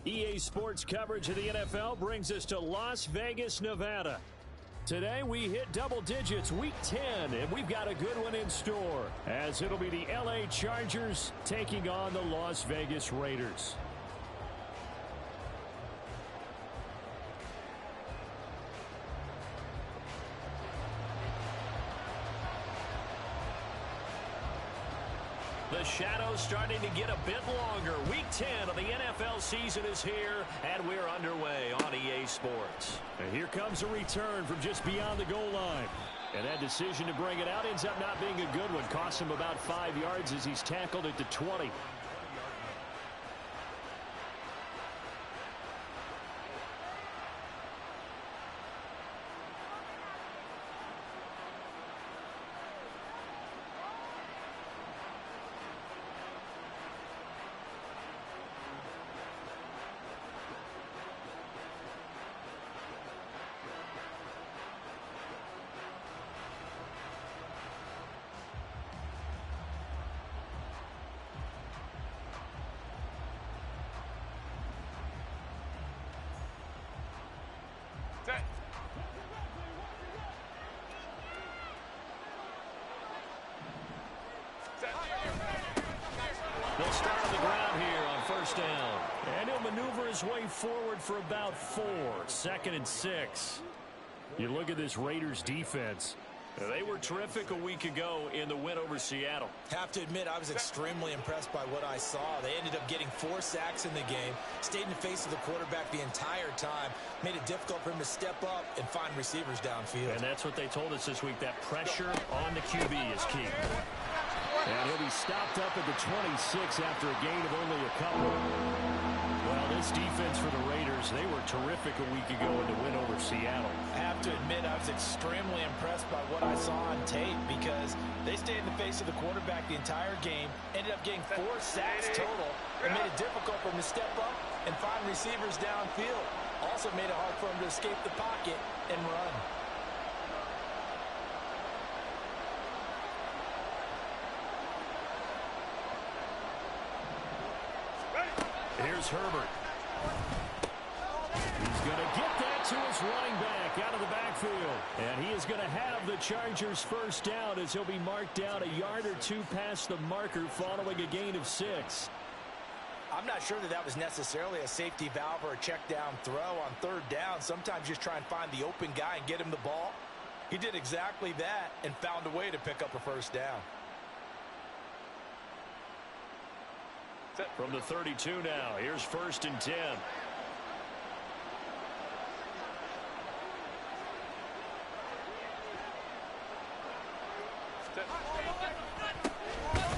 EA Sports coverage of the NFL brings us to Las Vegas, Nevada. Today we hit double digits, week 10, and we've got a good one in store, as it'll be the LA Chargers taking on the Las Vegas Raiders. The shadow's starting to get a bit longer. Week 10 of the NFL season is here, and we're underway on EA Sports. And here comes a return from just beyond the goal line. And that decision to bring it out ends up not being a good one. Costs him about 5 yards as he's tackled at the 20. They'll start on the ground here on first down. And he'll maneuver his way forward for about 4. 2nd and 6. You look at this Raiders defense. They were terrific a week ago in the win over Seattle. Have to admit, I was extremely impressed by what I saw. They ended up getting 4 sacks in the game, stayed in the face of the quarterback the entire time, made it difficult for him to step up and find receivers downfield. And that's what they told us this week, that pressure on the QB is key. And he'll be stopped up at the 26 after a gain of only a couple. Well, this defense for the Raiders, they were terrific a week ago in the win over Seattle. I have to admit, I was extremely impressed by what I saw on tape because they stayed in the face of the quarterback the entire game, ended up getting 4 sacks total, and made it difficult for him to step up and find receivers downfield. Also made it hard for him to escape the pocket and run. Here's Herbert. He's going to get that to his running back out of the backfield. And he is going to have the Chargers first down as he'll be marked down a yard or 2 past the marker following a gain of 6. I'm not sure that was necessarily a safety valve or a check down throw on 3rd down. Sometimes just try and find the open guy and get him the ball. He did exactly that and found a way to pick up a first down. From the 32 now, here's 1st and 10.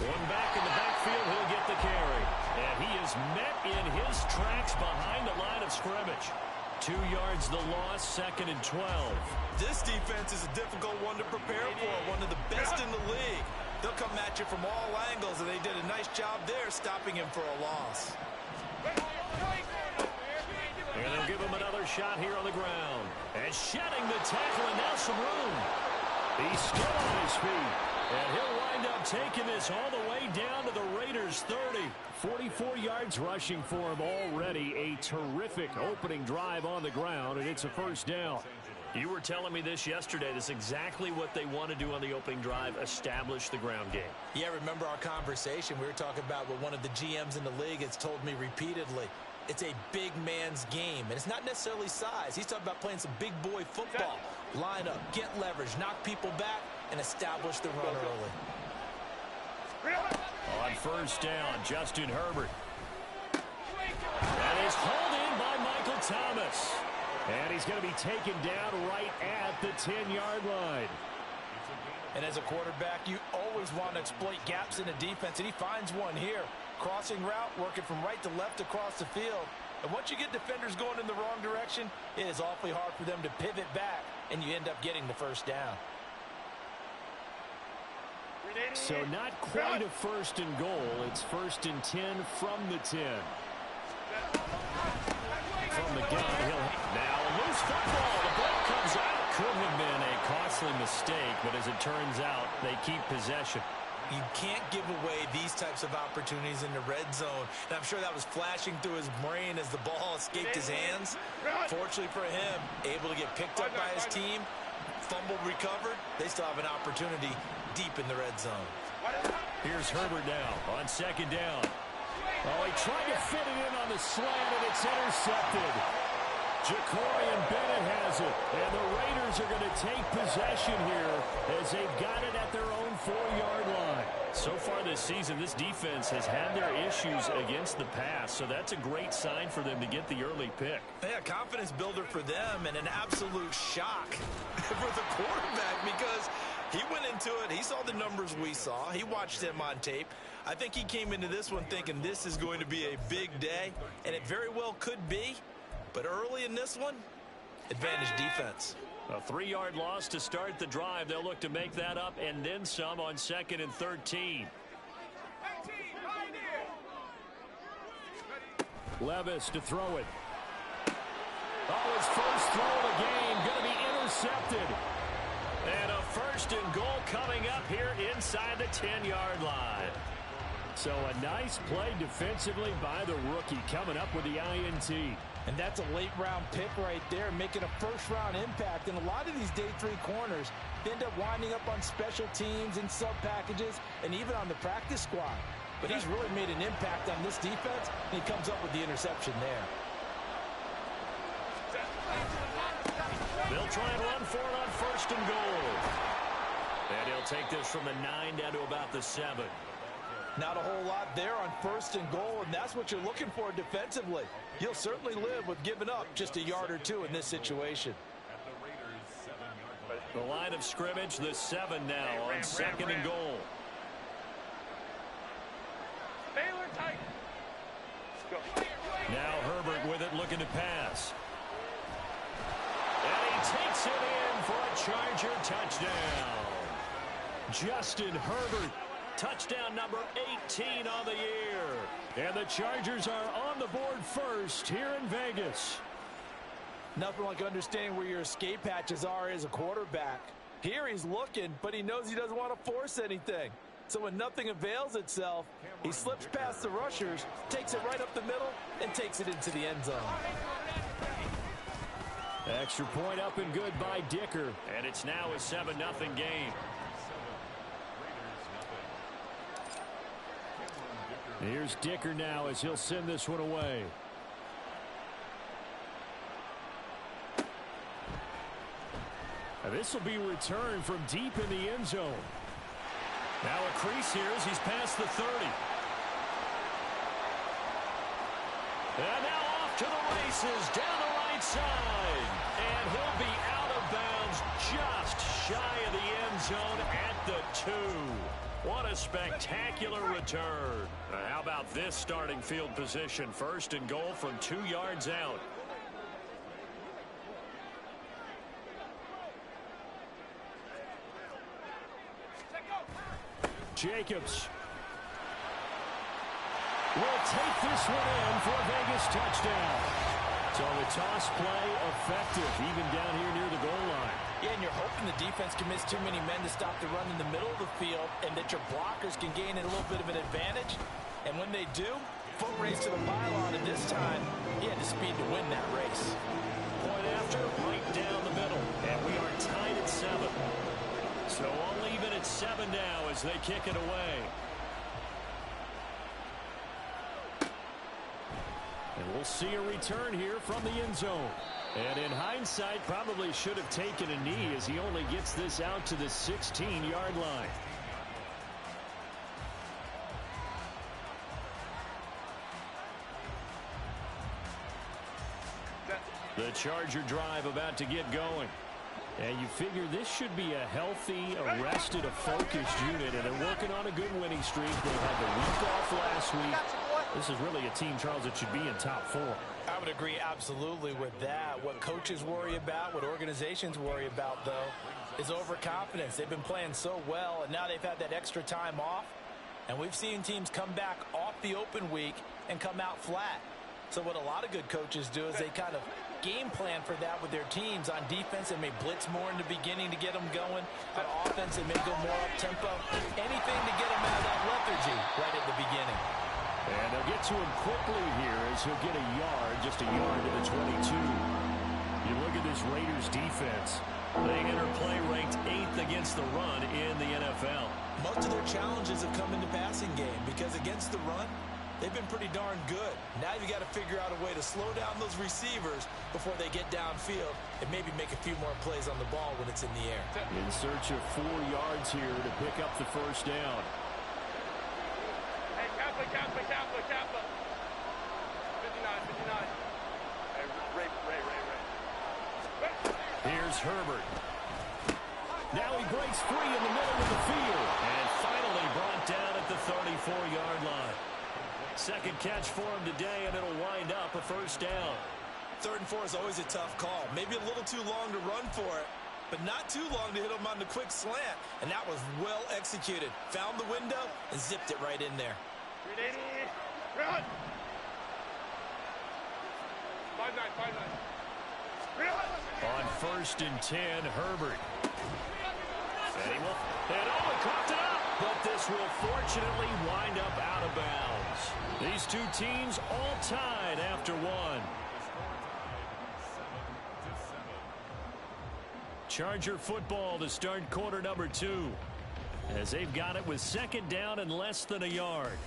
One back in the backfield, he'll get the carry. And he is met in his tracks behind the line of scrimmage. 2 yards the loss, 2nd and 12. This defense is a difficult one to prepare for, one of the best in the league. They'll come at you from all angles, and they did a nice job there stopping him for a loss. And they'll give him another shot here on the ground. And shedding the tackle, and now some room. He's still on his feet. And he'll wind up taking this all the way down to the Raiders' 30. 44 yards rushing for him already. A terrific opening drive on the ground, and it's a first down. You were telling me this yesterday. This is exactly what they want to do on the opening drive, establish the ground game. Yeah, remember our conversation? We were talking about what one of the GMs in the league has told me repeatedly. It's a big man's game, and it's not necessarily size. He's talking about playing some big boy football. Line up, get leverage, knock people back, and establish the run early. On first down, Justin Herbert. That is hauled in by Michael Thomas. And he's going to be taken down right at the 10-yard line. And as a quarterback, you always want to exploit gaps in the defense, and he finds one here. Crossing route, working from right to left across the field. And once you get defenders going in the wrong direction, it is awfully hard for them to pivot back, and you end up getting the first down. So not quite a 1st and goal. It's 1st and 10 from the 10. From the gun, now a loose football. The ball comes out. Could have been a costly mistake, but as it turns out, they keep possession. You can't give away these types of opportunities in the red zone. And I'm sure that was flashing through his brain as the ball escaped his hands. Fortunately for him, able to get picked up by his team, fumble recovered. They still have an opportunity deep in the red zone. Here's Herbert now on second down. Oh, he tried to fit it in on the slant, and it's intercepted. Jacorian Bennett has it, and the Raiders are going to take possession here as they've got it at their own 4-yard line. So far this season, this defense has had their issues against the pass, so that's a great sign for them to get the early pick. Yeah, confidence builder for them, and an absolute shock for the quarterback because he went into it. He saw the numbers we saw. He watched them on tape. I think he came into this one thinking this is going to be a big day, and it very well could be. But early in this one, advantage defense. A 3-yard loss to start the drive. They'll look to make that up and then some on 2nd and 13. Levis to throw it. Oh, his first throw of the game going to be intercepted. And a 1st and goal coming up here inside the 10-yard line. So a nice play defensively by the rookie coming up with the INT. And that's a late-round pick right there, making a first-round impact. And a lot of these day 3 corners end up winding up on special teams and sub-packages and even on the practice squad. But he's really made an impact on this defense, and he comes up with the interception there. They'll try and run for it on 1st and goal. And he'll take this from the 9 down to about the 7. Not a whole lot there on 1st and goal, and that's what you're looking for defensively. You'll certainly live with giving up just a yard or 2 in this situation. The line of scrimmage, the 7 now on 2nd and goal. Now Herbert with it, looking to pass. And he takes it in for a Charger touchdown. Justin Herbert. Touchdown number 18 on the year. And the Chargers are on the board first here in Vegas. Nothing like understanding where your escape hatches are as a quarterback. Here he's looking, but he knows he doesn't want to force anything. So when nothing avails itself, he slips past the rushers, takes it right up the middle, and takes it into the end zone. Extra point up and good by Dicker. And it's now a 7-0 game. Here's Dicker now as he'll send this one away. Now this will be returned from deep in the end zone. Now a crease here as he's past the 30. And now off to the races down the right side. And he'll be out of bounds just shy of the end zone at the 2. What a spectacular return. How about this starting field position? 1st and goal from 2 yards out. Jacobs will take this one in for a Vegas touchdown. So the toss play effective even down here near the goal line. Yeah, and you're hoping the defense can miss too many men to stop the run in the middle of the field and that your blockers can gain a little bit of an advantage. And when they do, foot race to the pylon, and this time he had the speed to win that race. Point after, right down the middle. And we are tied at 7. So all even at 7 now as they kick it away. And we'll see a return here from the end zone. And in hindsight, probably should have taken a knee as he only gets this out to the 16-yard line. The Charger drive about to get going. And you figure this should be a healthy, arrested, a focused unit, and they're working on a good winning streak. They had the week off last week. This is really a team, Charles, that should be in top 4. I would agree absolutely with that. What coaches worry about, what organizations worry about, though, is overconfidence. They've been playing so well, and now they've had that extra time off. And we've seen teams come back off the open week and come out flat. So what a lot of good coaches do is they kind of game plan for that with their teams. On defense, they may blitz more in the beginning to get them going. On offense, they may go more up-tempo. Anything to get them out of that lethargy right at the beginning. And they'll get to him quickly here as he'll get a yard, just a yard to the 22. You look at this Raiders defense. They enter play ranked 8th against the run in the NFL. Most of their challenges have come in the passing game because against the run, they've been pretty darn good. Now you've got to figure out a way to slow down those receivers before they get downfield and maybe make a few more plays on the ball when it's in the air. In search of 4 yards here to pick up the first down. Hey, Kappa. 59. Hey, Ray. Here's Herbert. Now he breaks free in the middle of the field. And finally brought down at the 34-yard line. Second catch for him today, and it'll wind up a first down. 3rd and 4 is always a tough call. Maybe a little too long to run for it, but not too long to hit him on the quick slant. And that was well executed. Found the window and zipped it right in there. 380. Run. 5-9. On 1st and 10, Herbert. And he coughed it up. But this will fortunately wind up out of bounds. These two teams all tied after one. Charger football to start quarter number 2. As they've got it with 2nd down and less than a yard.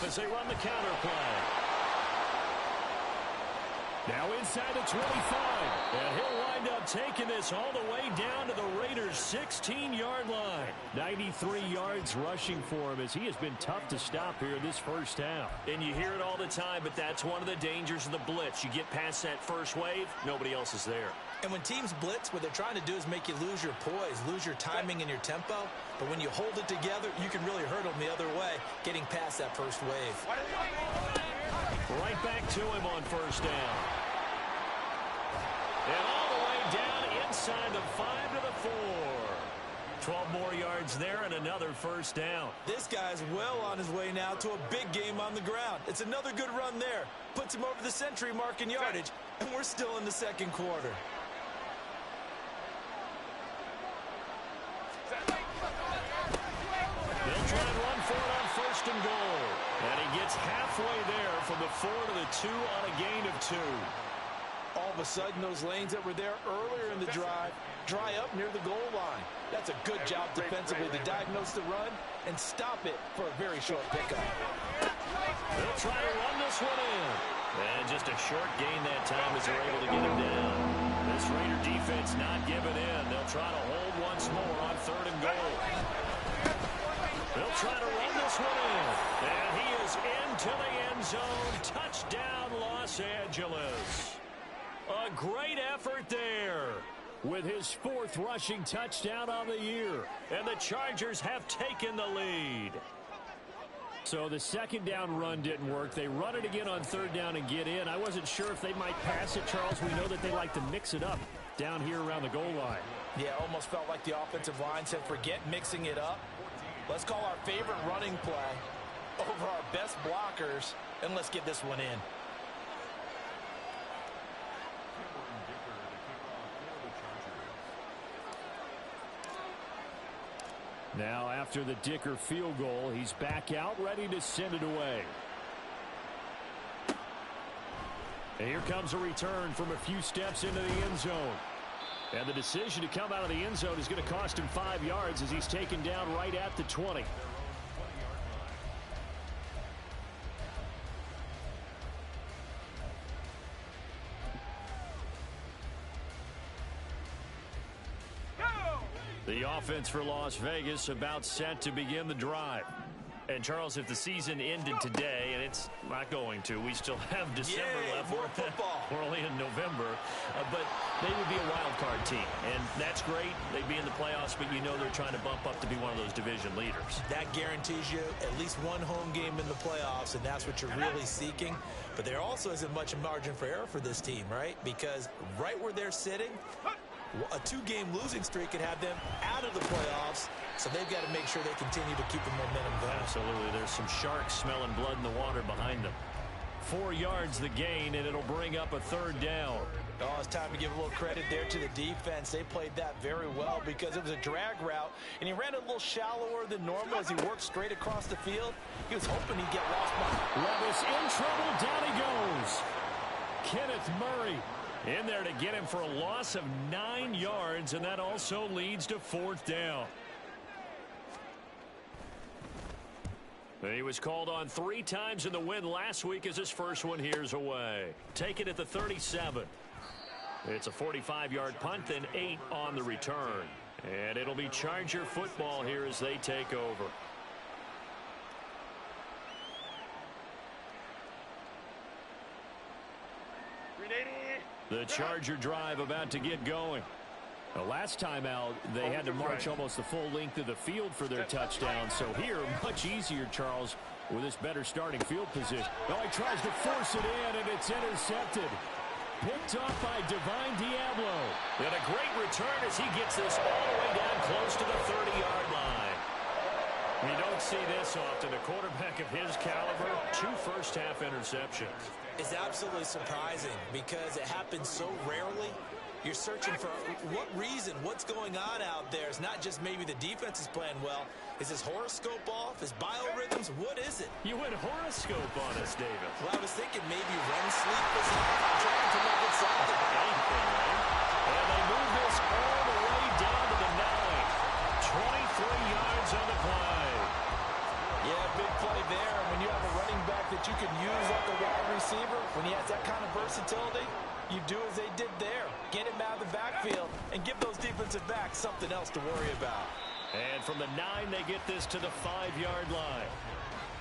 As they run the counter play. Now inside the 25. And he'll wind up taking this all the way down to the Raiders' 16-yard line. 93 yards rushing for him as he has been tough to stop here this first half. And you hear it all the time, but that's one of the dangers of the blitz. You get past that first wave, nobody else is there. And when teams blitz, what they're trying to do is make you lose your poise, lose your timing and your tempo. But when you hold it together, you can really hurt them the other way, getting past that first wave. Right back to him on first down. And all the way down inside the 5 to the 4. 12 more yards there and another first down. This guy's well on his way now to a big game on the ground. It's another good run there. Puts him over the century mark in yardage, and we're still in the 2nd quarter. They'll try and run for it on 1st and goal. And he gets halfway there from the 4 to the 2 on a gain of 2. All of a sudden, those lanes that were there earlier in the drive dry up near the goal line. That's a good job defensively to diagnose the run and stop it for a very short pickup. They'll try to run this one in. And just a short gain that time as they're able to get him down. This Raider defense not giving in. They'll try to hold once more on 3rd and goal. They'll try to run this one in. And he is into the end zone. Touchdown, Los Angeles. A great effort there with his 4th rushing touchdown on the year. And the Chargers have taken the lead. So the 2nd down run didn't work. They run it again on 3rd down and get in. I wasn't sure if they might pass it, Charles. We know that they like to mix it up down here around the goal line. Yeah, almost felt like the offensive line said, forget mixing it up. Let's call our favorite running play over our best blockers, and let's get this one in. Now after the Dicker field goal, he's back out ready to send it away. And here comes a return from a few steps into the end zone. And the decision to come out of the end zone is going to cost him 5 yards as he's taken down right at the 20. The offense for Las Vegas about set to begin the drive. And, Charles, if the season ended today, and it's not going to, we still have December left. More football. We're only in November. But they would be a wild card team. And that's great. They'd be in the playoffs, but you know they're trying to bump up to be one of those division leaders. That guarantees you at least one home game in the playoffs, and that's what you're really seeking. But there also isn't much margin for error for this team, right? Because right where they're sitting, a two-game losing streak could have them out of the playoffs, so they've got to make sure they continue to keep the momentum going. Absolutely. There's some sharks smelling blood in the water behind them. 4 yards the gain, and it'll bring up a third down. Oh, it's time to give a little credit there to the defense. They played that very well because it was a drag route, and he ran a little shallower than normal as he worked straight across the field. He was hoping he'd get lost by. Levis in trouble. Down he goes. Kenneth Murray in there to get him for a loss of 9 yards, and that also leads to fourth down. He was called on 3 times in the win last week as his first one here's away. Take it at the 37. It's a 45-yard punt, then 8 on the return. And it'll be Charger football here as they take over. The Charger drive about to get going. The last time out, they had to march almost the full length of the field for their touchdown. So here, much easier, Charles, with this better starting field position. Oh, he tries to force it in, and it's intercepted. Picked off by Divine Diablo. And a great return as he gets this all the way down close to the 30-yard line. You don't see this often. A quarterback of his caliber, 2 first-half interceptions. It's absolutely surprising because it happens so rarely. You're searching for what reason, what's going on out there. It's not just maybe the defense is playing well. Is his horoscope off? His biorhythms? What is it? You went horoscope on us, David. Well, I was thinking maybe REM sleep was off. I'm trying to make it something. And they move this all the way down to the 9. 23 yards on the play. Yeah, big play there. When you have a running back that you can use like a wide receiver, when he has that kind of versatility, you do as they did there. Get him out of the backfield and give those defensive backs something else to worry about. And from the 9, they get this to the 5-yard line.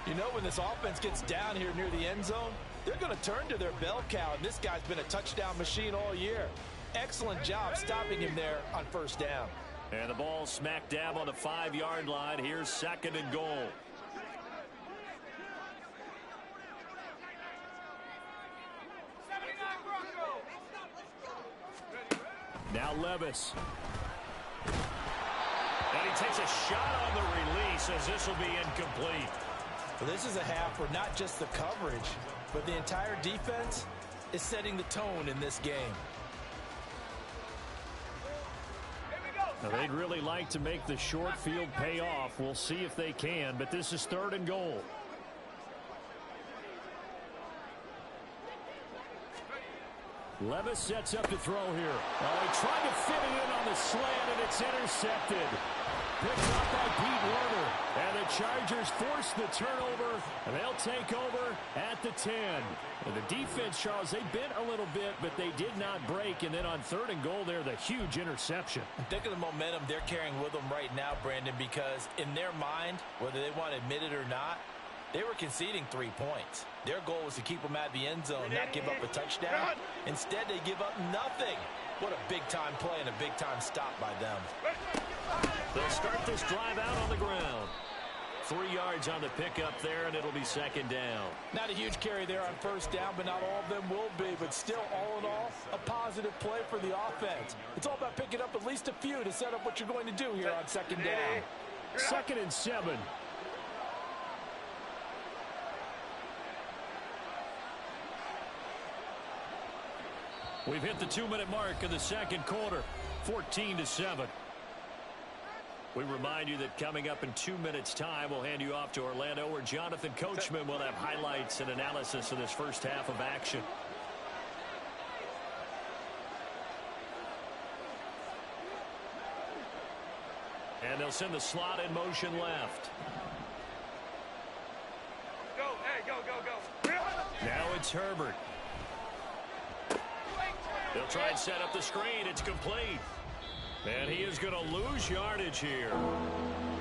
You know, when this offense gets down here near the end zone, they're going to turn to their bell cow, and this guy's been a touchdown machine all year. Excellent job stopping him there on first down. And the ball smack dab on the 5-yard line. Here's 2nd and goal. Now Levis. And he takes a shot on the release as this will be incomplete. Well, this is a half where not just the coverage, but the entire defense is setting the tone in this game. Now, they'd really like to make the short field pay off. We'll see if they can, but this is 3rd and goal. Levis sets up to throw here. Oh, he tried to fit it in on the slant, and it's intercepted. Picked up by Pete Werner. And the Chargers force the turnover, and they'll take over at the 10. And the defense, Charles, they bent a little bit, but they did not break. And then on 3rd and goal there, the huge interception. Think of the momentum they're carrying with them right now, Brandon, because in their mind, whether they want to admit it or not, they were conceding 3 points. Their goal was to keep them out of the end zone, not give up a touchdown. Instead, they give up nothing. What a big-time play and a big-time stop by them. They'll start this drive out on the ground. 3 yards on the pickup there, and it'll be 2nd down. Not a huge carry there on first down, but not all of them will be. But still, all in all, a positive play for the offense. It's all about picking up at least a few to set up what you're going to do here on 2nd down. 2nd and 7. We've hit the 2-minute mark of the 2nd quarter, 14-7. We remind you that coming up in 2 minutes' time, we'll hand you off to Orlando, where Jonathan Coachman will have highlights and analysis of this first half of action. And they'll send the slot in motion left. Go, hey, go, go, go. Now it's Herbert. They'll try and set up the screen. It's complete. And he is going to lose yardage here.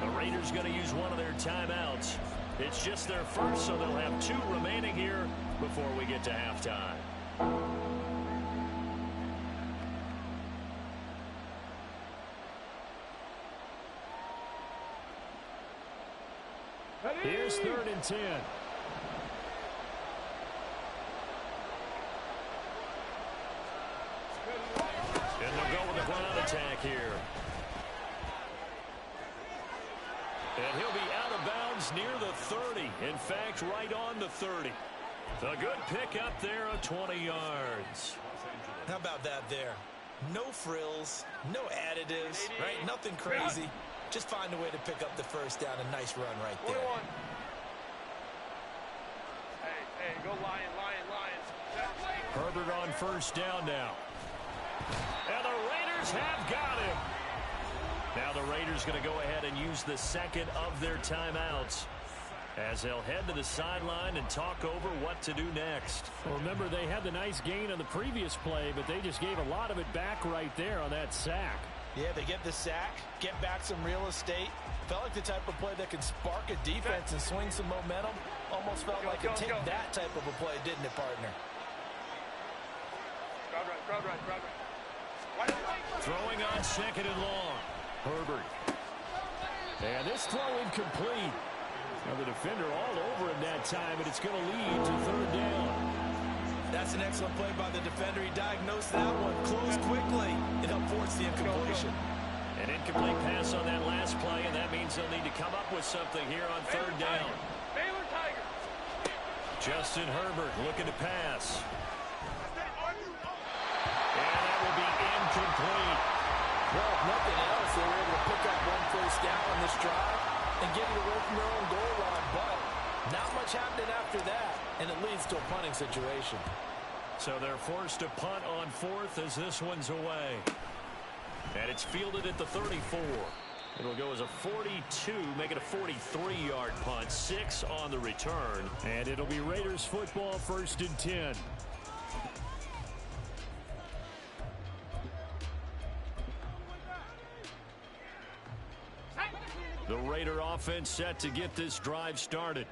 The Raiders going to use one of their timeouts. It's just their first, so they'll have 2 remaining here before we get to halftime. Here's 3rd and 10. And they'll go with the ground attack here. And he'll be out of bounds near the 30. In fact, right on the 30. A good pick up there of 20 yards. How about that there? No frills, no additives, right? Nothing crazy. Just find a way to pick up the first down. A nice run right there. 41. Hey, go Lion. Herbert on first down now. And the Raiders have got him. Now the Raiders going to go ahead and use the second of their timeouts as they'll head to the sideline and talk over what to do next. Well, remember, they had the nice gain on the previous play, but they just gave a lot of it back right there on that sack. Yeah, they get the sack, get back some real estate. Felt like the type of play that can spark a defense and swing some momentum. Almost felt like a take that type of a play, didn't it, partner? Crowd right. Throwing on 2nd and long. Herbert. And this throw incomplete. Now the defender all over him that time, and it's going to lead to 3rd down. That's an excellent play by the defender. He diagnosed that one, closed quickly, and helped force the incompletion. An incomplete pass on that last play, and that means they'll need to come up with something here on 3rd down. Baylor Tigers. Justin Herbert looking to pass. And that will be incomplete. Well, if nothing else, they were able to pick up 1 first down on this drive and get it away from their own goal line, but not much happening after that, and it leads to a punting situation. So they're forced to punt on 4th as this one's away. And it's fielded at the 34. It'll go as a 42, make it a 43-yard punt, 6 on the return. And it'll be Raiders football, 1st and 10. The Raider offense set to get this drive started.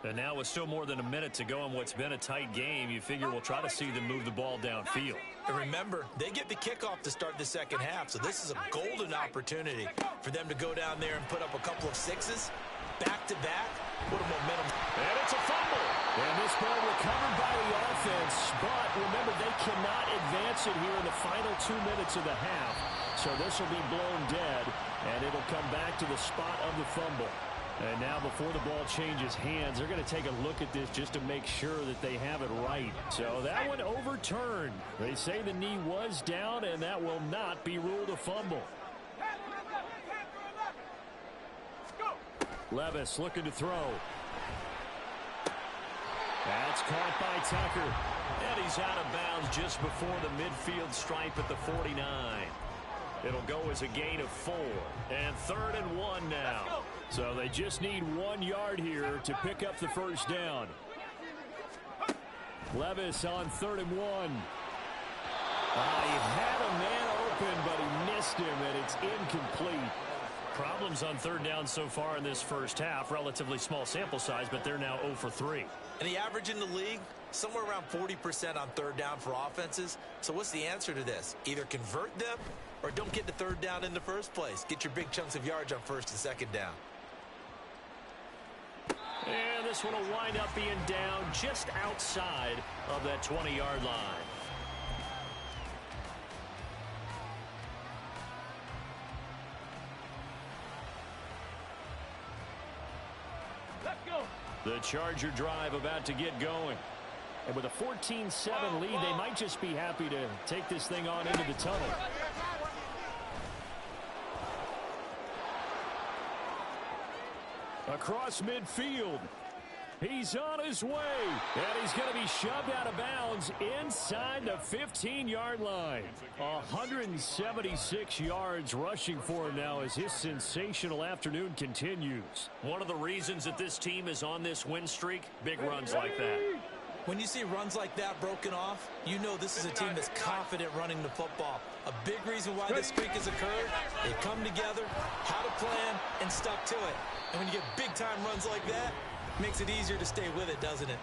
And now with still more than a minute to go in what's been a tight game, you figure we'll try to see them move the ball downfield. And remember, they get the kickoff to start the second half, so this is a golden opportunity for them to go down there and put up a couple of 6s, back-to-back. What a momentum. And it's a fumble. And this ball recovered by the offense, but remember, they cannot advance it here in the final 2 minutes of the half. So this will be blown dead, and it'll come back to the spot of the fumble. And now before the ball changes hands, they're going to take a look at this just to make sure that they have it right. So that one overturned. They say the knee was down, and that will not be ruled a fumble. Levis looking to throw. That's caught by Tucker. And he's out of bounds just before the midfield stripe at the 49. It'll go as a gain of 4. And 3rd and 1 now. So they just need 1 yard here to pick up the first down. Levis on 3rd and 1. He had a man open, but he missed him, and it's incomplete. Problems on 3rd down so far in this first half. Relatively small sample size, but they're now 0 for 3. And the average in the league, somewhere around 40% on 3rd down for offenses. So what's the answer to this? Either convert them or don't get the 3rd down in the first place. Get your big chunks of yards on 1st and 2nd down. And this one will wind up being down just outside of that 20-yard line. The Charger drive about to get going. And with a 14-7 lead, they might just be happy to take this thing on into the tunnel. Across midfield. He's on his way. And he's going to be shoved out of bounds inside the 15-yard line. 176 yards rushing for him now as his sensational afternoon continues. One of the reasons that this team is on this win streak, big runs like that. When you see runs like that broken off, you know this is a team that's confident running the football. A big reason why this streak has occurred, they've come together, had a plan, and stuck to it. And when you get big-time runs like that, Makes it easier to stay with it, doesn't it?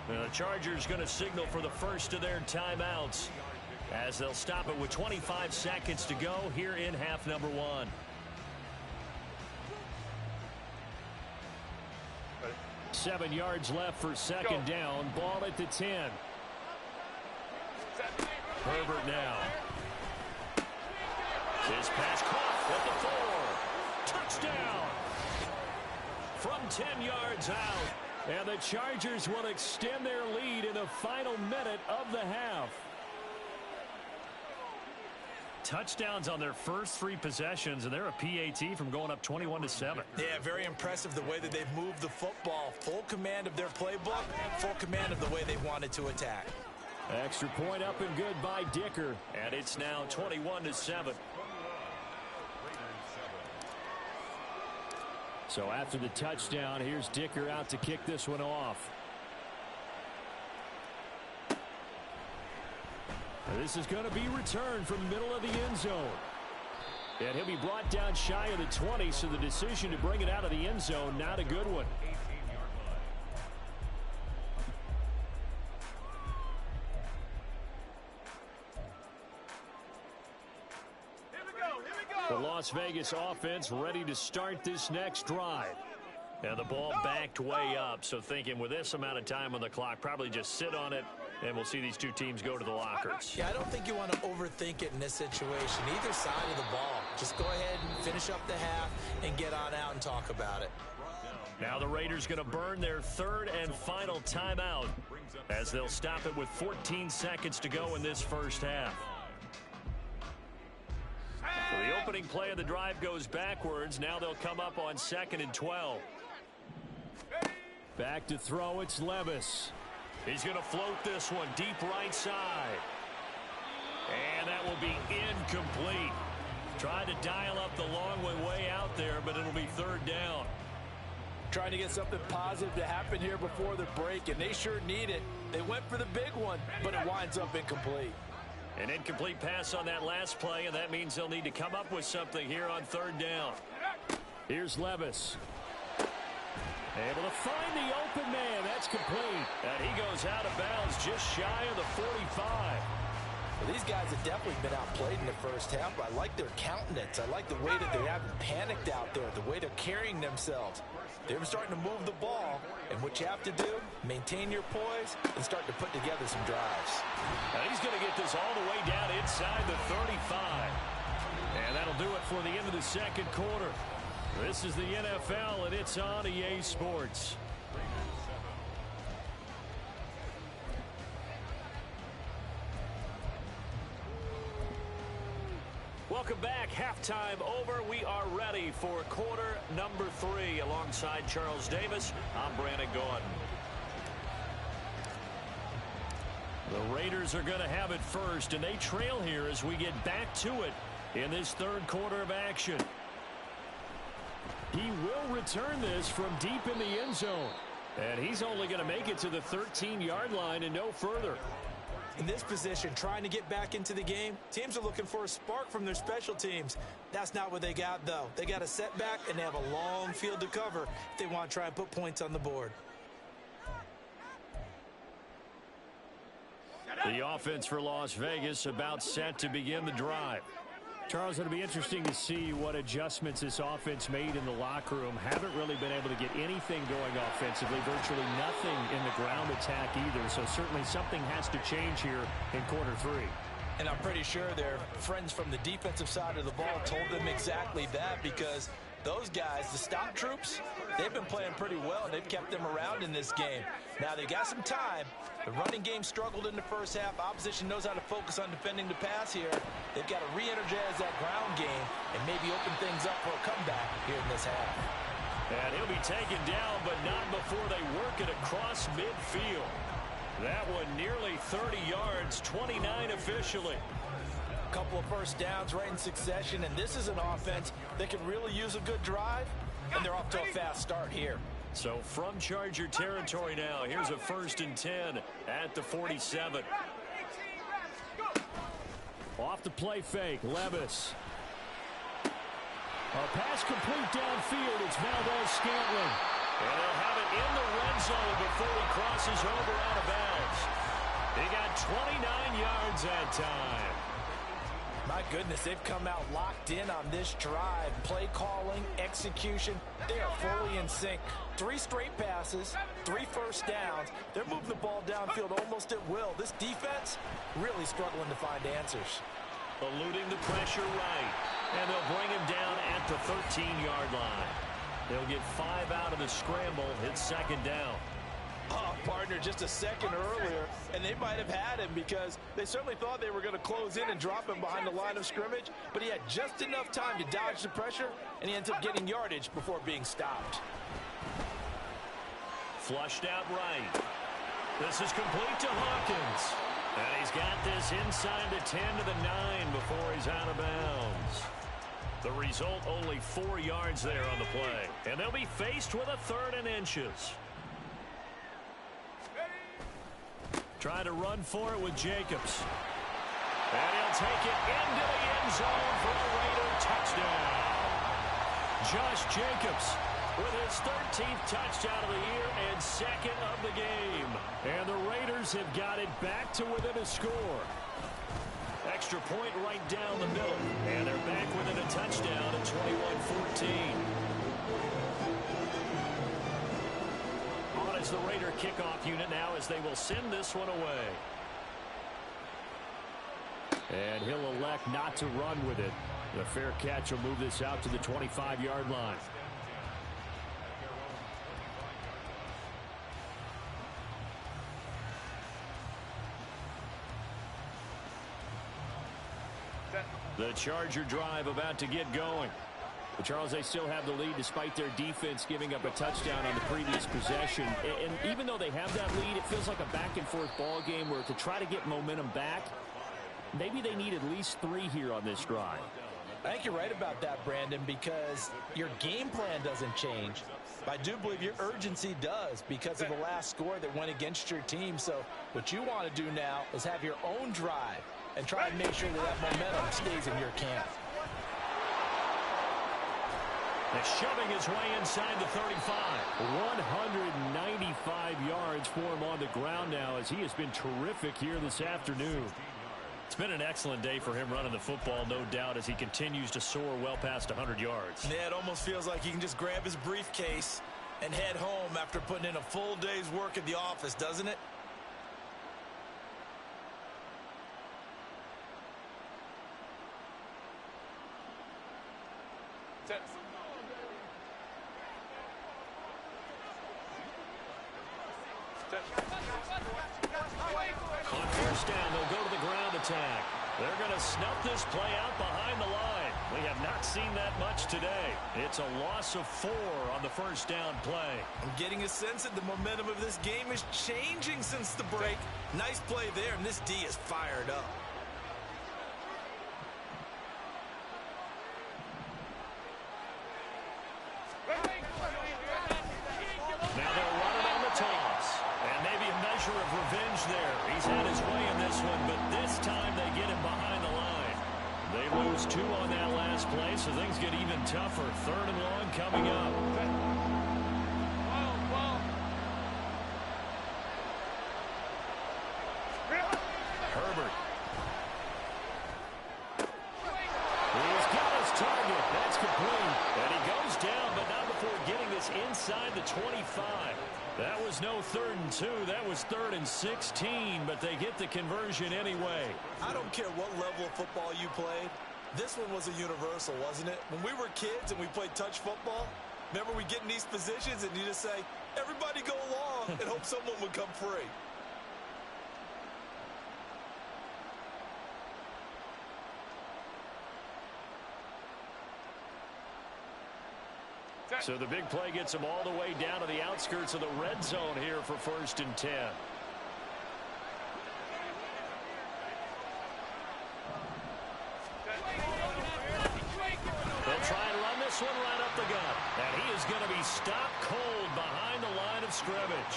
The Chargers going to signal for the first of their timeouts as they'll stop it with 25 seconds to go here in half number one. Ready? 7 yards left for second down. Ball at the 10. Herbert now. His pass caught at the 4. Touchdown. From 10 yards out. And the Chargers will extend their lead in the final minute of the half. Touchdowns on their first 3 possessions, and they're a PAT from going up 21-7. Yeah, very impressive the way that they've moved the football. Full command of their playbook, full command of the way they wanted to attack. Extra point up and good by Dicker. And it's now 21-7. So after the touchdown, here's Dicker out to kick this one off. This is going to be returned from the middle of the end zone. And he'll be brought down shy of the 20, so the decision to bring it out of the end zone, not a good one. The Las Vegas offense ready to start this next drive. And the ball backed way up, so thinking with this amount of time on the clock, probably just sit on it, and we'll see these two teams go to the lockers. Yeah, I don't think you want to overthink it in this situation. Either side of the ball. Just go ahead and finish up the half and get on out and talk about it. Now the Raiders going to burn their third and final timeout as they'll stop it with 14 seconds to go in this first half. So the opening play of the drive goes backwards. Now they'll come up on 2nd and 12. Back to throw, it's Levis. He's going to float this one deep right side. And that will be incomplete. Tried to dial up the long way out there, but it'll be 3rd down. Trying to get something positive to happen here before the break, and they sure need it. They went for the big one, but it winds up incomplete. An incomplete pass on that last play, and that means they'll need to come up with something here on 3rd down. Here's Levis. Able to find the open man. That's complete. And he goes out of bounds just shy of the 45. Well, these guys have definitely been outplayed in the first half, but I like their countenance. I like the way that they haven't panicked out there, the way they're carrying themselves. They're starting to move the ball, and what you have to do, maintain your poise and start to put together some drives. And he's going to get this all the way down inside the 35. And that'll do it for the end of the second quarter. This is the NFL, and it's on EA Sports. Welcome back. Halftime over. We are ready for quarter number 3. Alongside Charles Davis, I'm Brandon Gordon. The Raiders are going to have it first, and they trail here as we get back to it in this third quarter of action. He will return this from deep in the end zone. And he's only going to make it to the 13-yard line and no further. In this position, trying to get back into the game, teams are looking for a spark from their special teams. That's not what they got, though. They got a setback, and they have a long field to cover if they want to try and put points on the board. The offense for Las Vegas about set to begin the drive. Charles, it'll be interesting to see what adjustments this offense made in the locker room. Haven't really been able to get anything going offensively. Virtually nothing in the ground attack either. So certainly something has to change here in quarter 3. And I'm pretty sure their friends from the defensive side of the ball told them exactly that, because those guys, the stop troops, they've been playing pretty well. They've kept them around in this game. Now, they got some time. The running game struggled in the first half. Opposition knows how to focus on defending the pass here. They've got to re-energize that ground game and maybe open things up for a comeback here in this half. And he'll be taken down, but not before they work it across midfield. That one nearly 30 yards, 29 officially. A couple of first downs right in succession, and this is an offense that can really use a good drive, and they're off to a fast start here. So from Charger territory now, here's a 1st and 10 at the 47. Off the play fake, Levis. A pass complete downfield. It's Valdez Scantling. And they'll have it in the red zone before he crosses over out of bounds. He got 29 yards that time. My goodness, they've come out locked in on this drive. Play calling, execution, they are fully in sync. 3 straight passes, 3 first downs. They're moving the ball downfield almost at will. This defense really struggling to find answers. Eluding the pressure right. And they'll bring him down at the 13-yard line. They'll get 5 out of the scramble. It's second down. Oh, partner, just a second earlier, and they might have had him because they certainly thought they were going to close in and drop him behind the line of scrimmage, but he had just enough time to dodge the pressure, and he ends up getting yardage before being stopped. Flushed out right. This is complete to Hawkins. And he's got this inside the 10 to the 9 before he's out of bounds. The result, only 4 yards there on the play. And they'll be faced with a 3rd and inches. Trying to run for it with Jacobs. And he'll take it into the end zone for a Raider touchdown. Josh Jacobs with his 13th touchdown of the year and 2nd of the game. And the Raiders have got it back to within a score. Extra point right down the middle. And they're back within a touchdown at 21-14. On is the Raider kickoff unit now as they will send this one away. And he'll elect not to run with it. The fair catch will move this out to the 25-yard line. The Charger drive about to get going. But Charles, they still have the lead despite their defense giving up a touchdown on the previous possession. And even though they have that lead, it feels like a back-and-forth ball game where to try to get momentum back, maybe they need at least 3 here on this drive. I think you're right about that, Brandon, because your game plan doesn't change. But I do believe your urgency does because of the last score that went against your team. So what you want to do now is have your own drive and try and make sure that momentum stays in your camp. They're shoving his way inside the 35. 195 yards for him on the ground now as he has been terrific here this afternoon. It's been an excellent day for him running the football, no doubt, as he continues to soar well past 100 yards. Yeah, it almost feels like he can just grab his briefcase and head home after putting in a full day's work at the office, doesn't it? On first down, they'll go to the ground attack. They're going to snuff this play out behind the line. We have not seen that much today. It's a loss of 4 on the first down play. I'm getting a sense that the momentum of this game is changing since the break. Nice play there, and this D is fired up. Now they'll run it on the toss. And maybe a measure of revenge there. He's had his way in this one, but this time they get him behind the line. They lose 2 on that last play, so things get even tougher. 3rd and long coming up. Herbert. He's got his target. That's complete. And he goes down, but not before getting this inside the 25. That was no 3rd and 2. That was 3rd and 16, but they get the conversion anyway. I don't care what level of football you played. This one was a universal, wasn't it? When we were kids and we played touch football, remember we get in these positions and you just say, everybody go along and hope someone would come free. So the big play gets him all the way down to the outskirts of the red zone here for 1st and 10. They'll try and run this one right up the gut. And he is going to be stopped cold behind the line of scrimmage.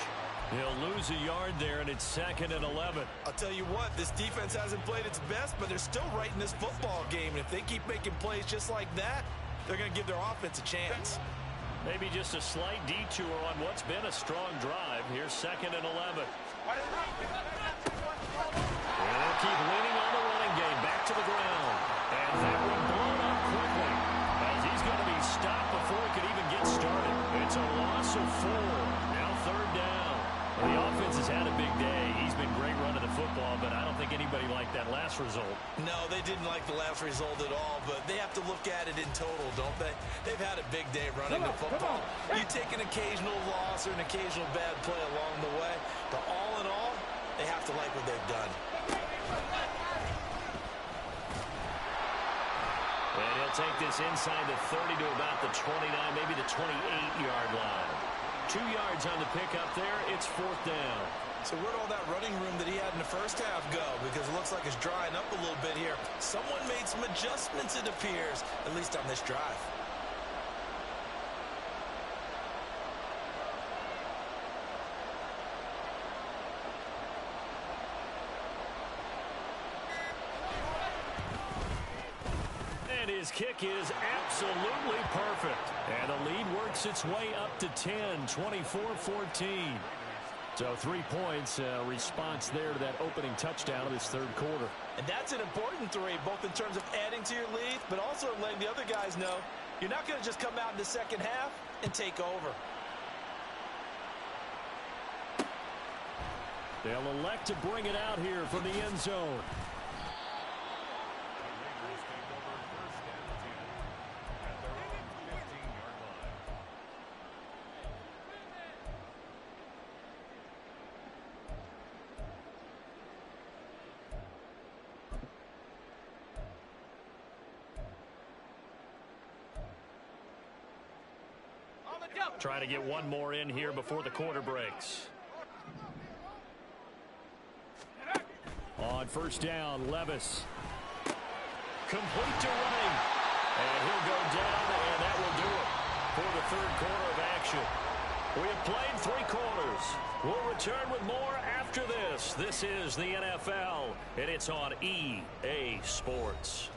He'll lose a yard there, and it's 2nd and 11. I'll tell you what, this defense hasn't played its best, but they're still right in this football game. And if they keep making plays just like that, they're going to give their offense a chance. Maybe just a slight detour on what's been a strong drive. Here's 2nd and 11. And they'll keep leaning on the running game. Back to the ground. And that one blown up quickly, as he's going to be stopped before he could even get started. It's a loss of 4. Now 3rd down. Well, the offense has had a big day. He's been great running the football, but I don't think anybody liked that last result. No, they didn't like the last result at all, but they have to look at it in total, don't they? They've had a big day running the football. You take an occasional loss or an occasional bad play along the way, but all in all, they have to like what they've done. And he'll take this inside the 30 to about the 29, maybe the 28-yard line. 2 yards on the pickup there. It's 4th down. So where'd all that running room that he had in the first half go? Because it looks like it's drying up a little bit here. Someone made some adjustments, it appears, at least on this drive. And his kick is absolutely perfect. And the lead works its way up to 10, 24-14. So 3 points, response there to that opening touchdown of this 3rd quarter. And that's an important 3, both in terms of adding to your lead, but also letting the other guys know you're not going to just come out in the second half and take over. They'll elect to bring it out here from the end zone. Try to get one more in here before the quarter breaks. On 1st down, Levis. Complete to running. And he'll go down, and that will do it for the 3rd quarter of action. We have played 3 quarters. We'll return with more after this. This is the NFL, and it's on EA Sports.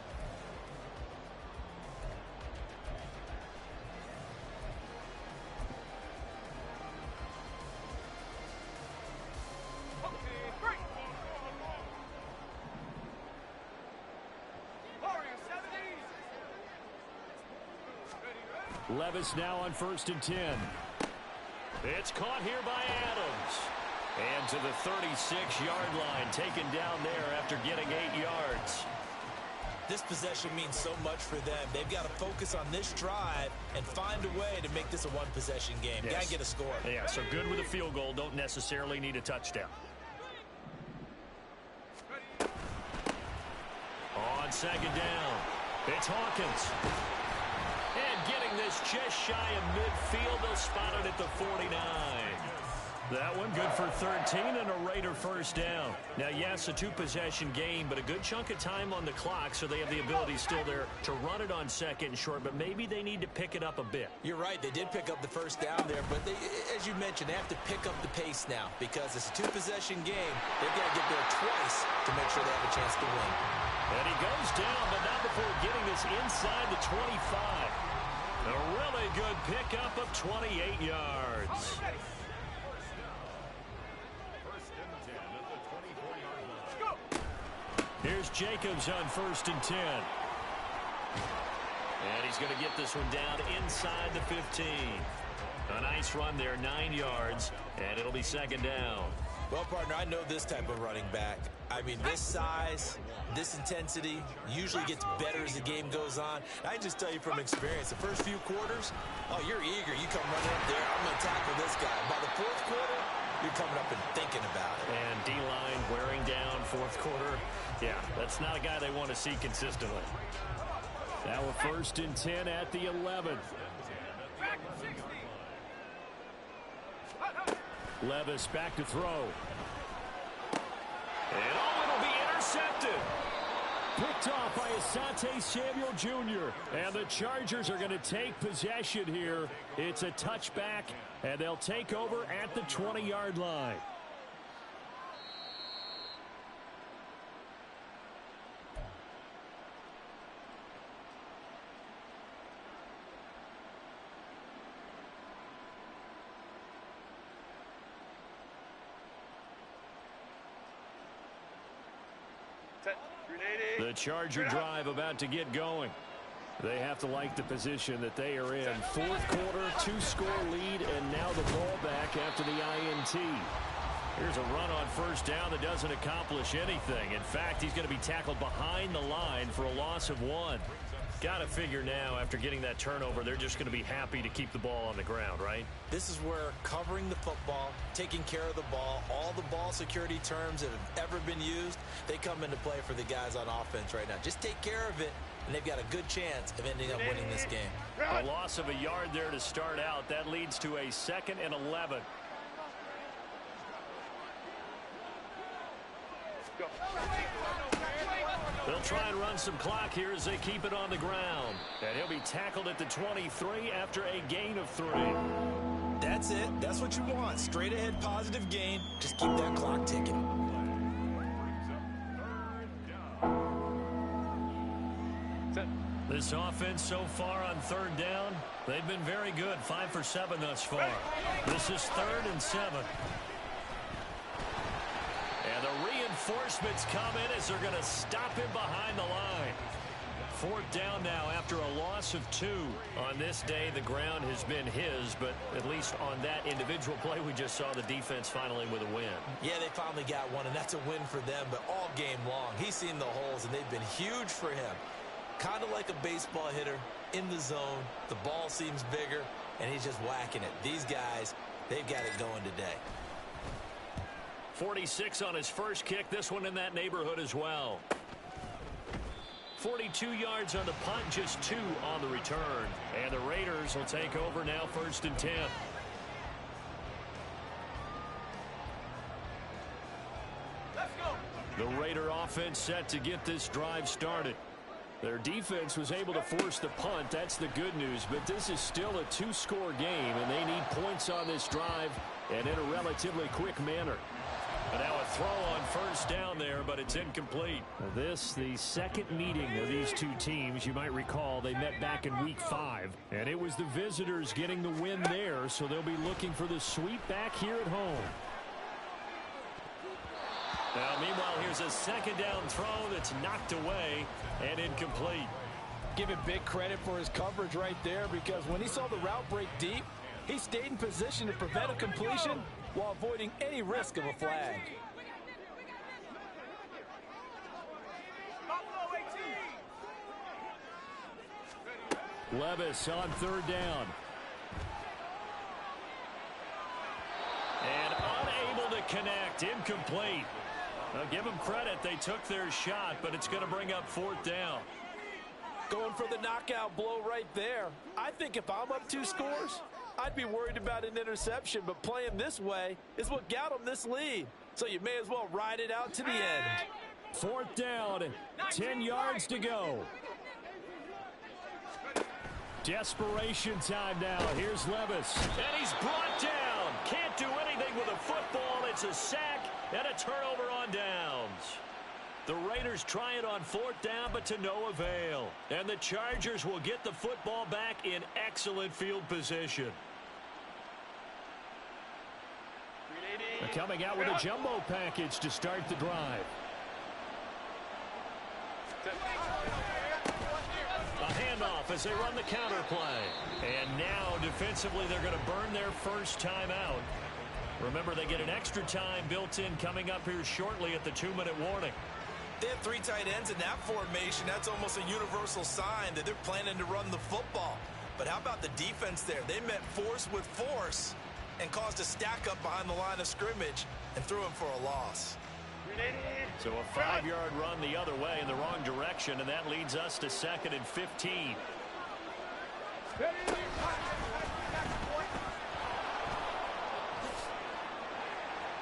Levis now on 1st and 10. It's caught here by Adams. And to the 36-yard line, taken down there after getting 8 yards. This possession means so much for them. They've got to focus on this drive and find a way to make this a one-possession game. Yes. Got to get a score. Yeah, so good with a field goal. Don't necessarily need a touchdown. On 2nd down, it's Hawkins. And getting this just shy of midfield, they'll spot it at the 49. That one good for 13 and a Raider 1st down. Now, yes, a 2-possession game, but a good chunk of time on the clock, so they have the ability still there to run it on 2nd and short, but maybe they need to pick it up a bit. You're right. They did pick up the 1st down there, but they, as you mentioned, they have to pick up the pace now because it's a 2-possession game. They've got to get there twice to make sure they have a chance to win. And he goes down, but not before getting this inside the 25. A really good pickup of 28 yards. Here's Jacobs on 1st and 10. And he's going to get this one down inside the 15. A nice run there, 9 yards, and it'll be 2nd down. Well, partner, I know this type of running back. I mean, this size, this intensity usually gets better as the game goes on. I can just tell you from experience, the first few quarters, oh, you're eager. You come running up there, I'm going to tackle this guy. By the 4th quarter, you're coming up and thinking about it. And D-line wearing down 4th quarter. Yeah, that's not a guy they want to see consistently. Now a 1st and 10 at the 11. Levis back to throw. And oh, it'll be intercepted. Picked off by Asante Samuel Jr. And the Chargers are going to take possession here. It's a touchback, and they'll take over at the 20-yard line. The Charger drive about to get going. They have to like the position that they are in. Fourth quarter, 2-score lead, and now the ball back after the INT. Here's a run on first down that doesn't accomplish anything. In fact, he's going to be tackled behind the line for a loss of 1. Got to figure now, after getting that turnover, they're just going to be happy to keep the ball on the ground, right? This is where covering the football, taking care of the ball, all the ball security terms that have ever been used, they come into play for the guys on offense right now. Just take care of it, and they've got a good chance of ending up winning this game. A loss of a yard there to start out. That leads to a 2nd and 11. They'll try and run some clock here as they keep it on the ground. And he'll be tackled at the 23 after a gain of 3. That's it. That's what you want. Straight ahead positive gain. Just keep that clock ticking. This offense so far on 3rd down, they've been very good. 5 for 7 thus far. This is 3rd and 7. And the reinforcements come in as they're going to stop him behind the line. 4th down now after a loss of 2. On this day, the ground has been his, but at least on that individual play, we just saw the defense finally with a win. Yeah, they finally got one, and that's a win for them, but all game long, he's seen the holes, and they've been huge for him. Kind of like a baseball hitter in the zone. The ball seems bigger, and he's just whacking it. These guys, they've got it going today. 46 on his first kick. This one in that neighborhood as well. 42 yards on the punt, just 2 on the return. And the Raiders will take over now, 1st and 10. Let's go. The Raider offense set to get this drive started. Their defense was able to force the punt. That's the good news. But this is still a 2-score game, and they need points on this drive and in a relatively quick manner. And now a throw on first down there, but it's incomplete. This, the second meeting of these two teams. You might recall they met back in Week 5, and it was the visitors getting the win there, so they'll be looking for the sweep back here at home. Now, meanwhile, here's a 2nd down throw that's knocked away and incomplete. Give him big credit for his coverage right there, because when he saw the route break deep, he stayed in position to prevent a completion while avoiding any risk of a flag. Levis on 3rd down. And unable to connect. Incomplete. Now give them credit. They took their shot, but it's going to bring up 4th down. Going for the knockout blow right there. I think if I'm up 2 scores, I'd be worried about an interception, but playing this way is what got them this lead. So you may as well ride it out to the end. 4th down, 10 yards to go. Desperation time now. Here's Levis. And he's brought down. Can't do anything with a football. It's a sack and a turnover on downs. The Raiders try it on 4th down, but to no avail. And the Chargers will get the football back in excellent field position. They're coming out with a jumbo package to start the drive. A handoff as they run the counter play. And now defensively they're going to burn their first time out. Remember, they get an extra time built in coming up here shortly at the 2-minute warning. They have 3 tight ends in that formation. That's almost a universal sign that they're planning to run the football. But how about the defense there? They met force with force and caused a stack up behind the line of scrimmage and threw him for a loss. So a 5-yard run the other way in the wrong direction, and that leads us to 2nd and 15.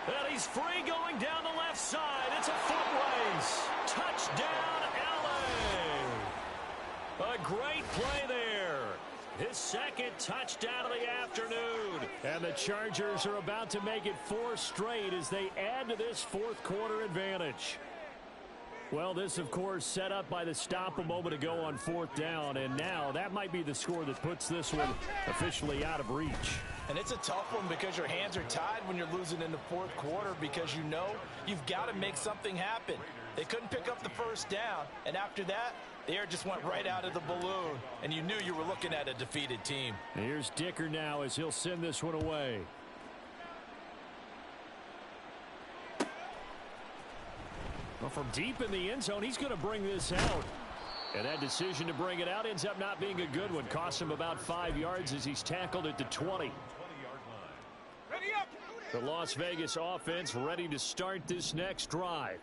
And he's free going down the left side. It's a foot race. Touchdown, LA. A great play there. His 2nd touchdown of the afternoon. And the Chargers are about to make it 4 straight as they add to this 4th quarter advantage. Well, this, of course, set up by the stop a moment ago on 4th down. And now that might be the score that puts this one officially out of reach. And it's a tough one because your hands are tied when you're losing in the 4th quarter, because you know you've got to make something happen. They couldn't pick up the first down, and after that, the air just went right out of the balloon, and you knew you were looking at a defeated team. Here's Dicker now as he'll send this one away. Well, from deep in the end zone, he's going to bring this out. And that decision to bring it out ends up not being a good one. Costs him about 5 yards as he's tackled at the 20. The Las Vegas offense ready to start this next drive.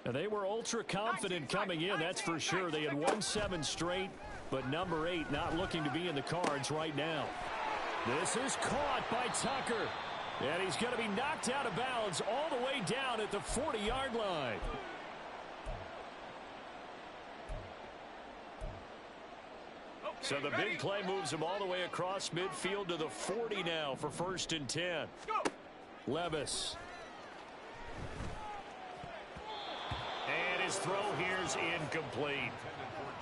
Now, they were ultra confident coming in, that's for sure. They had won 7 straight, but number 8 not looking to be in the cards right now. This is caught by Tucker. And he's going to be knocked out of bounds all the way down at the 40-yard line. So the big play moves him all the way across midfield to the 40 now for 1st and 10. Levis. And his throw here's incomplete.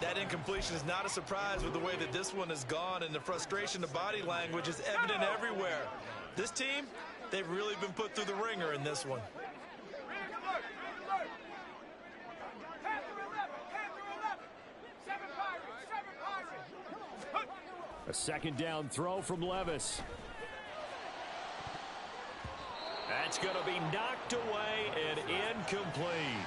That incompletion is not a surprise with the way that this one has gone, and the frustration, the body language is evident everywhere. This team, they've really been put through the ringer in this one. A 2nd down throw from Levis. That's going to be knocked away and incomplete.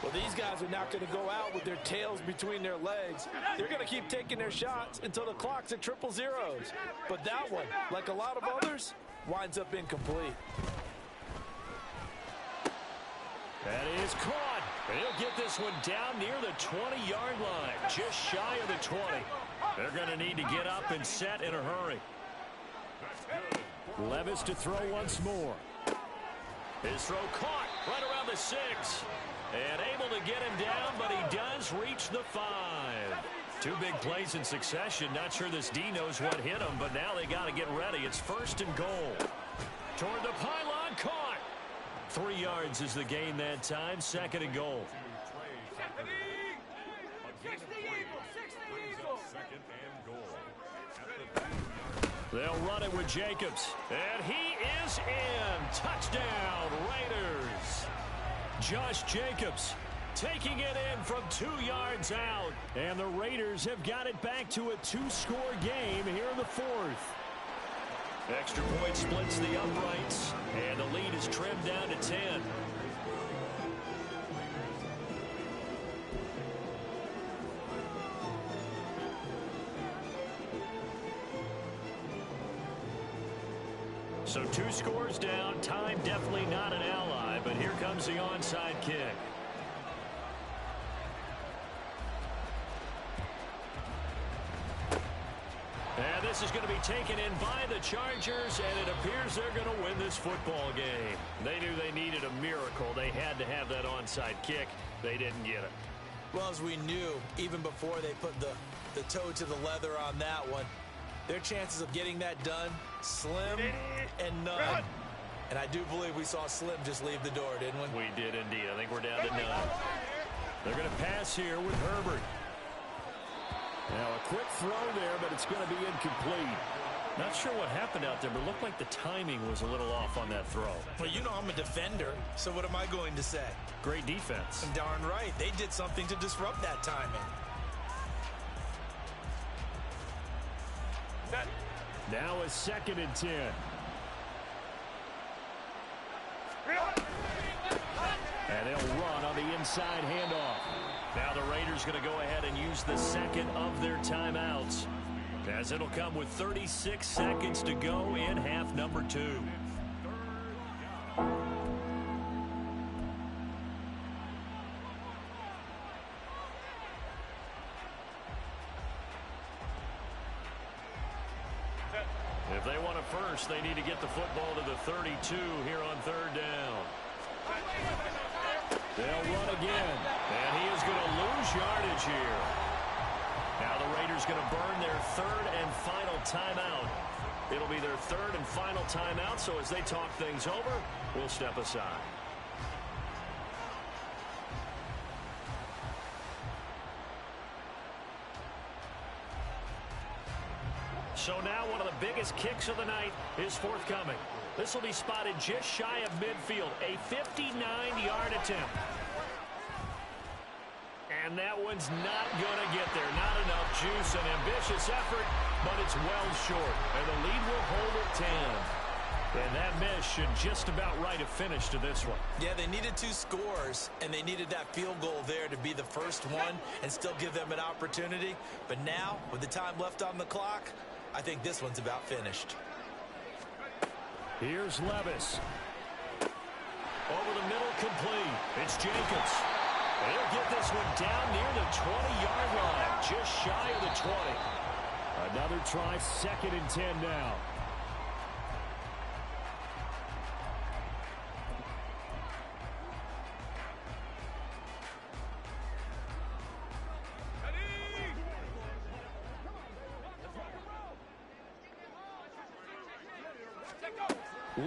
Well, these guys are not going to go out with their tails between their legs. They're going to keep taking their shots until the clock's at 000. But that one, like a lot of others, winds up incomplete. That is caught. And he'll get this one down near the 20-yard line, just shy of the 20. They're going to need to get up and set in a hurry. Levis to throw once more. His throw caught right around the 6. And able to get him down, but he does reach the 5. 2 big plays in succession. Not sure this D knows what hit him, but now they got to get ready. It's 1st and goal. Toward the pylon, caught. 3 yards is the gain that time. 2nd and goal. They'll run it with Jacobs. And he is in. Touchdown, Raiders. Josh Jacobs taking it in from 2 yards out. And the Raiders have got it back to a 2-score game here in the 4th. Extra point splits the uprights. And the lead is trimmed down to 10. So 2 scores down. Time definitely not an ally, but here comes the onside kick. And this is going to be taken in by the Chargers, and it appears they're going to win this football game. They knew they needed a miracle. They had to have that onside kick. They didn't get it. Well, as we knew, even before they put the toe to the leather on that one, their chances of getting that done, slim and none. And I do believe we saw Slim just leave the door, didn't we? We did indeed. I think we're down to none. They're going to pass here with Herbert. Now a quick throw there, but it's going to be incomplete. Not sure what happened out there, but it looked like the timing was a little off on that throw. Well, you know I'm a defender, so what am I going to say? Great defense. And darn right. They did something to disrupt that timing. Now a 2nd and 10. And they'll run on the inside handoff. Now the Raiders going to go ahead and use the 2nd of their timeouts, as it'll come with 36 seconds to go in half number 2. If they want a first, they need to get the football to the 32 here on 3rd down. They'll run again, and he is going to lose yardage here. Now the Raiders going to burn their 3rd and final timeout. It'll be their 3rd and final timeout, so as they talk things over, we'll step aside. So now one of the biggest kicks of the night is forthcoming. This will be spotted just shy of midfield. A 59-yard attempt. And that one's not going to get there. Not enough juice. An ambitious effort, but it's well short. And the lead will hold at 10. And that miss should just about write a finish to this one. Yeah, they needed 2 scores, and they needed that field goal there to be the first one and still give them an opportunity. But now, with the time left on the clock, I think this one's about finished. Here's Levis. Over the middle, complete. It's Jacobs. He'll get this one down near the 20-yard line, just shy of the 20. Another try, 2nd and 10 now.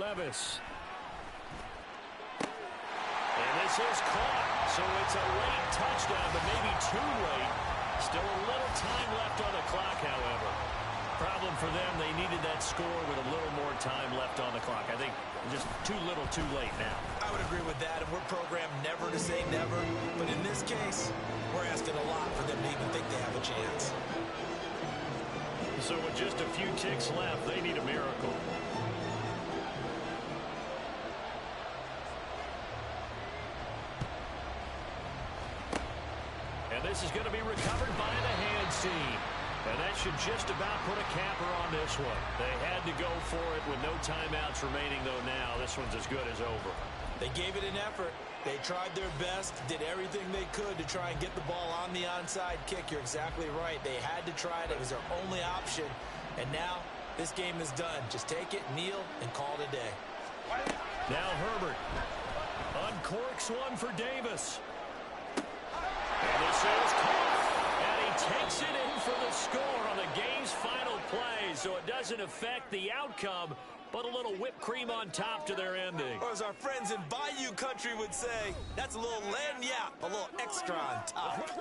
Levis. And this is caught. So it's a late touchdown, but maybe too late. Still a little time left on the clock, however. Problem for them, they needed that score with a little more time left on the clock. I think just too little too late now. I would agree with that, and we're programmed never to say never. But in this case, we're asking a lot for them to even think they have a chance. So with just a few ticks left, they need a miracle. And this is going to be recovered by the hands team. And that should just about put a capper on this one. They had to go for it with no timeouts remaining, though now this one's as good as over. They gave it an effort. They tried their best, did everything they could to try and get the ball on the onside kick. You're exactly right. They had to try it. It was their only option. And now this game is done. Just take it, kneel, and call it a day. Now Herbert uncorks one for Davis. And this is caught. And he takes it in for the score on the game's final play. So it doesn't affect the outcome, but a little whipped cream on top to their ending. Or as our friends in Bayou Country would say, that's a little lagniappe, a little extra on top.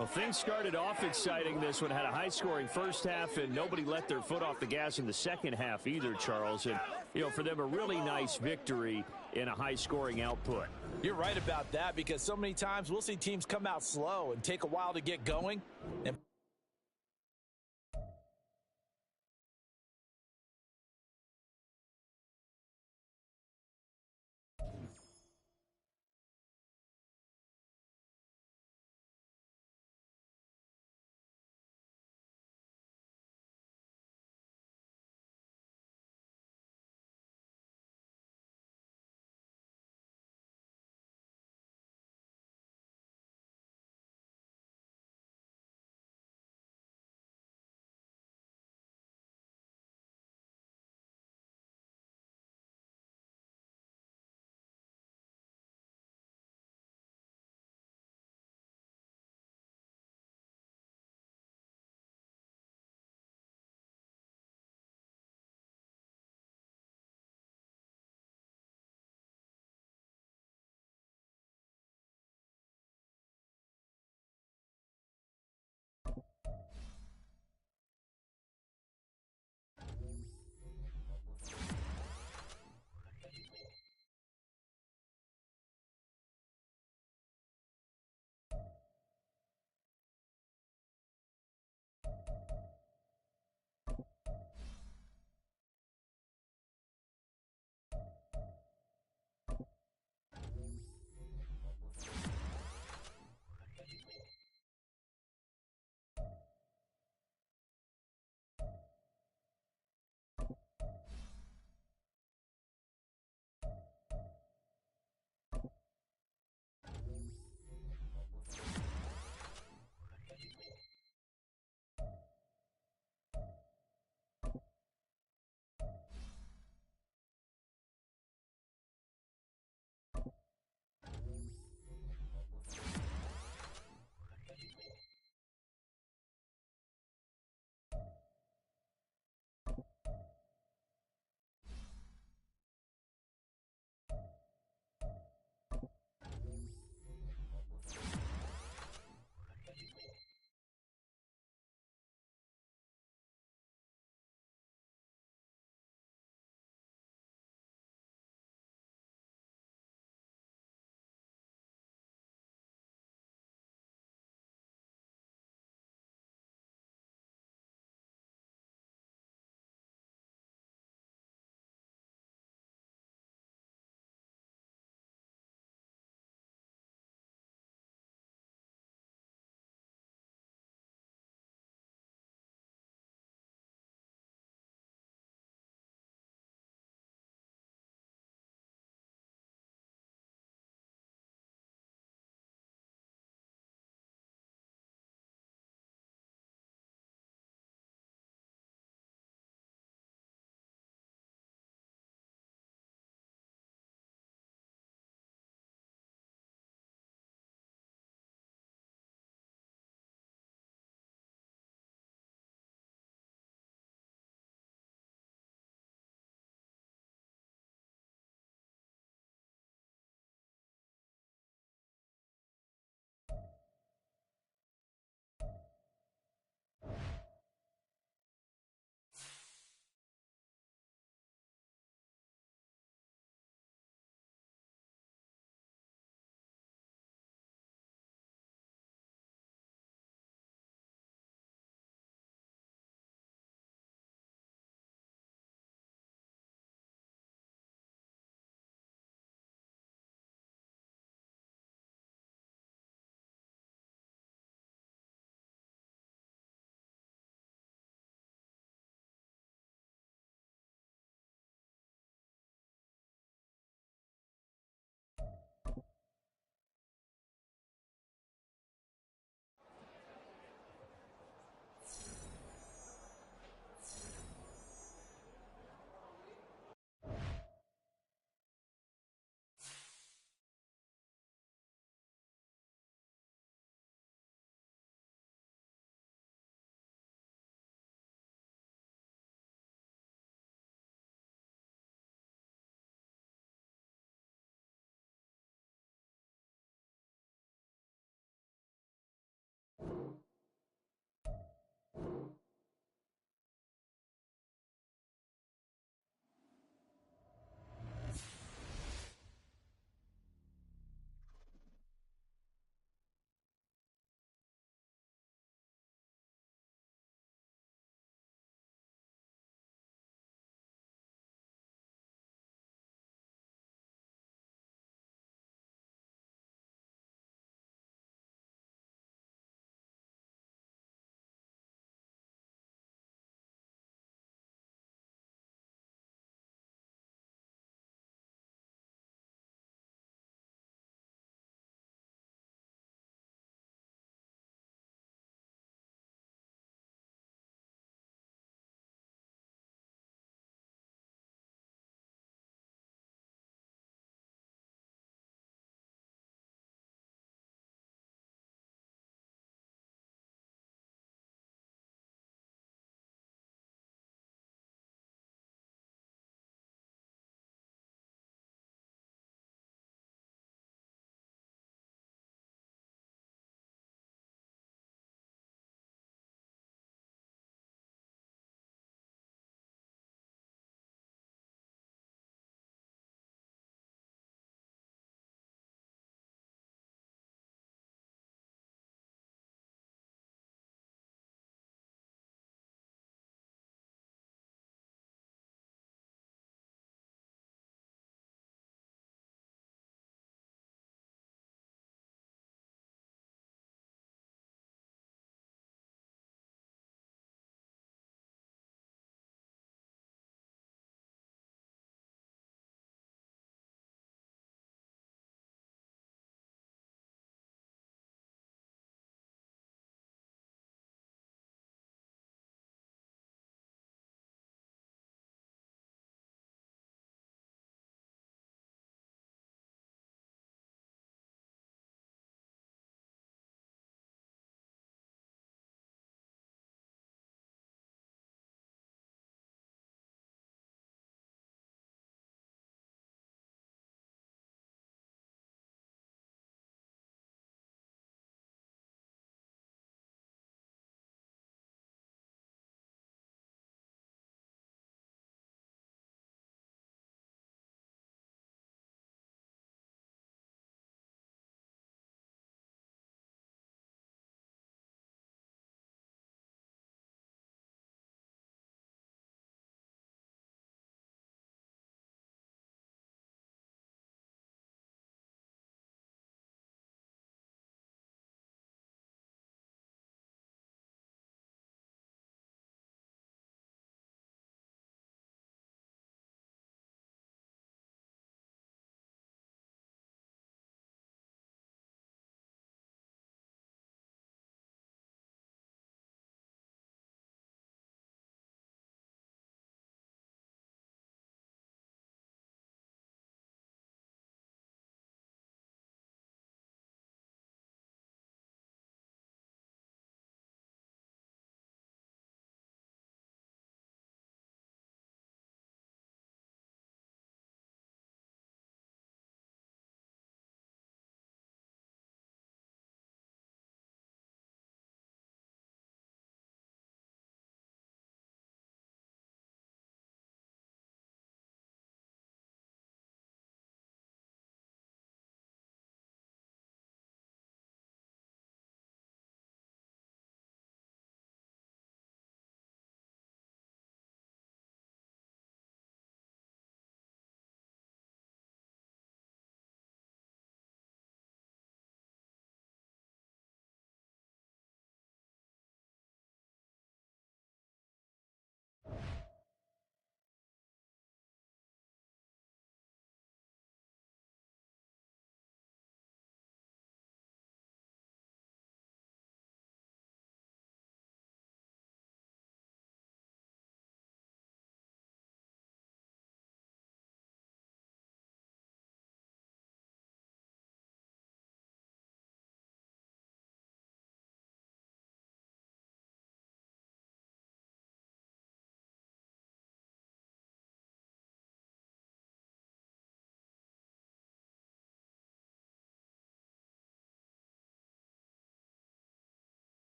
Well, things started off exciting. This one had a high-scoring first half, and nobody let their foot off the gas in the second half either, Charles. And, you know, for them, a really nice victory in a high-scoring output. You're right about that, because so many times we'll see teams come out slow and take a while to get going. And